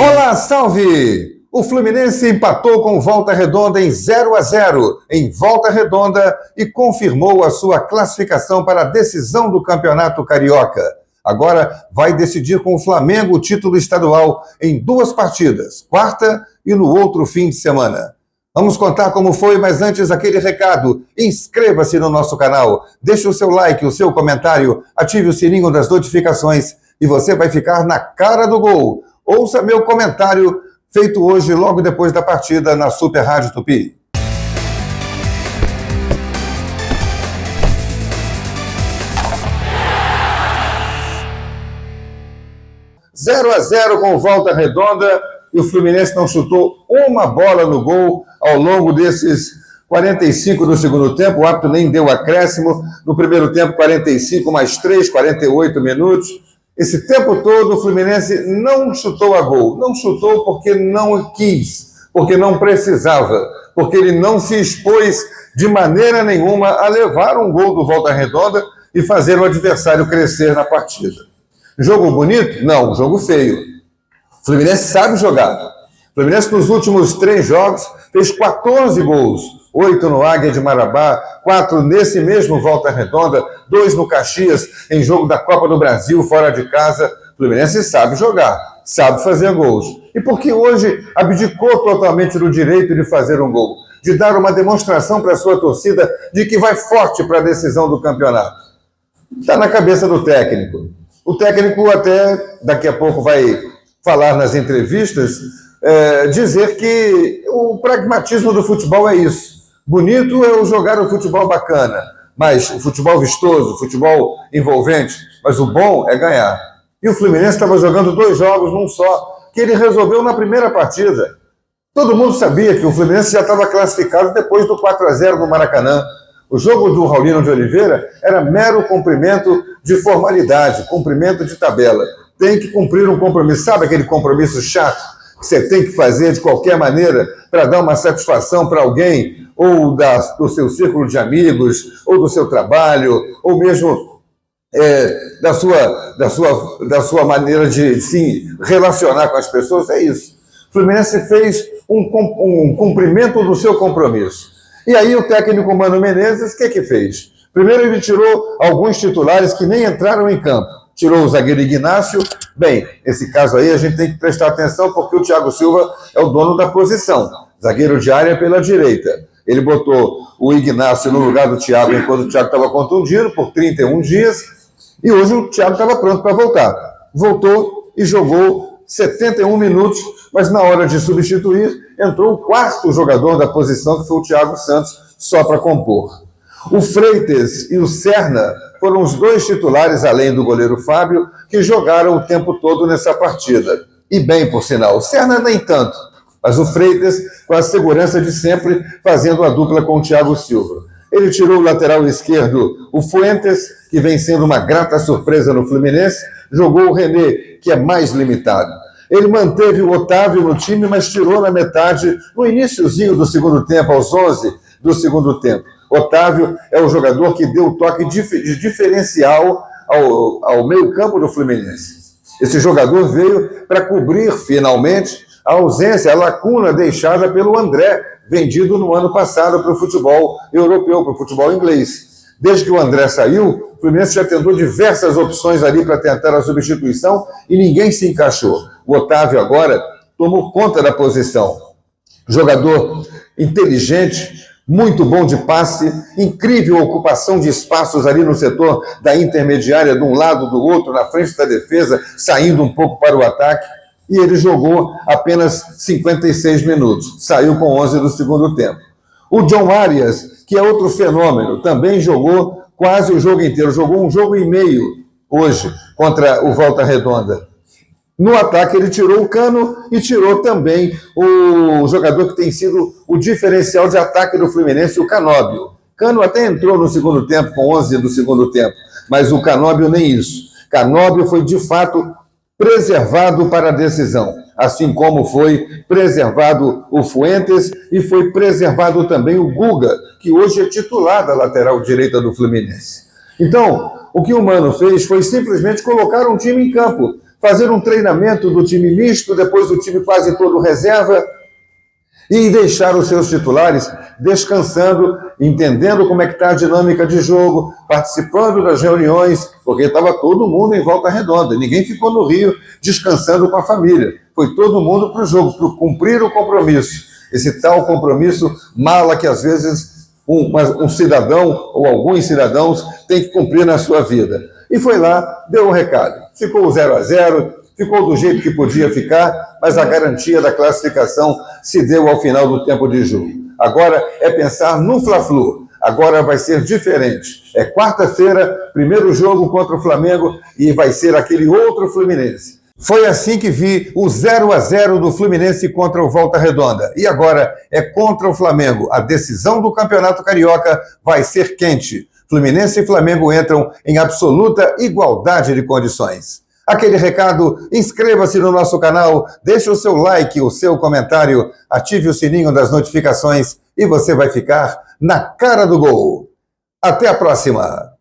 Olá, salve! O Fluminense empatou com Volta Redonda em 0-0 em Volta Redonda e confirmou a sua classificação para a decisão do Campeonato Carioca. Agora vai decidir com o Flamengo o título estadual em 2 partidas, quarta e no outro fim de semana. Vamos contar como foi, mas antes aquele recado. Inscreva-se no nosso canal, deixe o seu like, o seu comentário, ative o sininho das notificações e você vai ficar na cara do gol. Ouça meu comentário feito hoje, logo depois da partida, na Super Rádio Tupi. Zero a 0 com Volta Redonda e o Fluminense não chutou uma bola no gol ao longo desses 45 do segundo tempo. O árbitro nem deu acréscimo. No primeiro tempo, 45 mais 3, 48 minutos. Esse tempo todo o Fluminense não chutou a gol. Não chutou porque não quis, porque não precisava, porque ele não se expôs de maneira nenhuma a levar um gol do Volta Redonda e fazer o adversário crescer na partida. Jogo bonito? Não, jogo feio. O Fluminense sabe jogar. O Fluminense nos últimos 3 jogos fez 14 gols. 8 no Águia de Marabá, 4 nesse mesmo Volta Redonda, 2 no Caxias, em jogo da Copa do Brasil, fora de casa. O Fluminense sabe jogar, sabe fazer gols. E porque hoje abdicou totalmente do direito de fazer um gol, de dar uma demonstração para a sua torcida de que vai forte para a decisão do campeonato. Está na cabeça do técnico. O técnico até daqui a pouco vai falar nas entrevistas, dizer que o pragmatismo do futebol é isso. Bonito é o jogar o futebol bacana, mas o futebol vistoso, o futebol envolvente, mas o bom é ganhar. E o Fluminense estava jogando 2 jogos num só, que ele resolveu na primeira partida. Todo mundo sabia que o Fluminense já estava classificado depois do 4-0 no Maracanã. O jogo do Raulino de Oliveira era mero cumprimento de formalidade, cumprimento de tabela. Tem que cumprir um compromisso. Sabe aquele compromisso chato que você tem que fazer de qualquer maneira para dar uma satisfação para alguém, ou do seu círculo de amigos, ou do seu trabalho, ou mesmo da sua maneira de se relacionar com as pessoas? É isso. O Fluminense fez um cumprimento do seu compromisso. E aí o técnico Mano Menezes, o que fez? Primeiro ele tirou alguns titulares que nem entraram em campo. Tirou o zagueiro Ignácio. Bem, esse caso aí a gente tem que prestar atenção porque o Thiago Silva é o dono da posição. Zagueiro de área pela direita. Ele botou o Ignácio no lugar do Thiago enquanto o Thiago estava contundido por 31 dias. E hoje o Thiago estava pronto para voltar. Voltou e jogou 71 minutos, mas na hora de substituir, entrou o 4º jogador da posição, que foi o Thiago Santos, só para compor. O Freitas e o Serna foram os 2 titulares, além do goleiro Fábio, que jogaram o tempo todo nessa partida. E bem, por sinal, o Serna nem tanto, mas o Freitas com a segurança de sempre, fazendo a dupla com o Thiago Silva. Ele tirou o lateral esquerdo, o Fuentes, que vem sendo uma grata surpresa no Fluminense, jogou o René, que é mais limitado. Ele manteve o Otávio no time, mas tirou na metade, no iniciozinho do segundo tempo, aos 11 do segundo tempo. Otávio é o jogador que deu o toque de diferencial ao meio-campo do Fluminense. Esse jogador veio para cobrir, finalmente, a ausência, a lacuna deixada pelo André, vendido no ano passado para o futebol europeu, para o futebol inglês. Desde que o André saiu, o Fluminense já tentou diversas opções ali para tentar a substituição e ninguém se encaixou. O Otávio agora tomou conta da posição. Jogador inteligente, muito bom de passe, incrível ocupação de espaços ali no setor da intermediária, de um lado, do outro, na frente da defesa, saindo um pouco para o ataque. E ele jogou apenas 56 minutos. Saiu com 11 do segundo tempo. O John Arias, que é outro fenômeno, também jogou quase o jogo inteiro. Jogou um jogo e meio hoje contra o Volta Redonda. No ataque ele tirou o Cano e tirou também o jogador que tem sido o diferencial de ataque do Fluminense, o Canóbio. Cano até entrou no segundo tempo, com 11 do segundo tempo, mas o Canóbio nem isso. Canóbio foi, de fato, preservado para a decisão, assim como foi preservado o Fuentes e foi preservado também o Guga, que hoje é titular da lateral direita do Fluminense. Então, o que o Mano fez foi simplesmente colocar um time em campo, fazer um treinamento do time misto, depois do time quase todo reserva, e deixar os seus titulares descansando, entendendo como é que está a dinâmica de jogo, participando das reuniões, porque estava todo mundo em Volta Redonda, ninguém ficou no Rio descansando com a família, foi todo mundo para o jogo, para cumprir o compromisso, esse tal compromisso mala que às vezes um cidadão ou alguns cidadãos têm que cumprir na sua vida. E foi lá, deu um recado, ficou 0-0, ficou do jeito que podia ficar, mas a garantia da classificação se deu ao final do tempo de jogo. Agora é pensar no Fla-Flu. Agora vai ser diferente. É quarta-feira, primeiro jogo contra o Flamengo e vai ser aquele outro Fluminense. Foi assim que vi o 0-0 do Fluminense contra o Volta Redonda. E agora é contra o Flamengo. A decisão do Campeonato Carioca vai ser quente. Fluminense e Flamengo entram em absoluta igualdade de condições. Aquele recado, inscreva-se no nosso canal, deixe o seu like, o seu comentário, ative o sininho das notificações e você vai ficar na cara do gol. Até a próxima!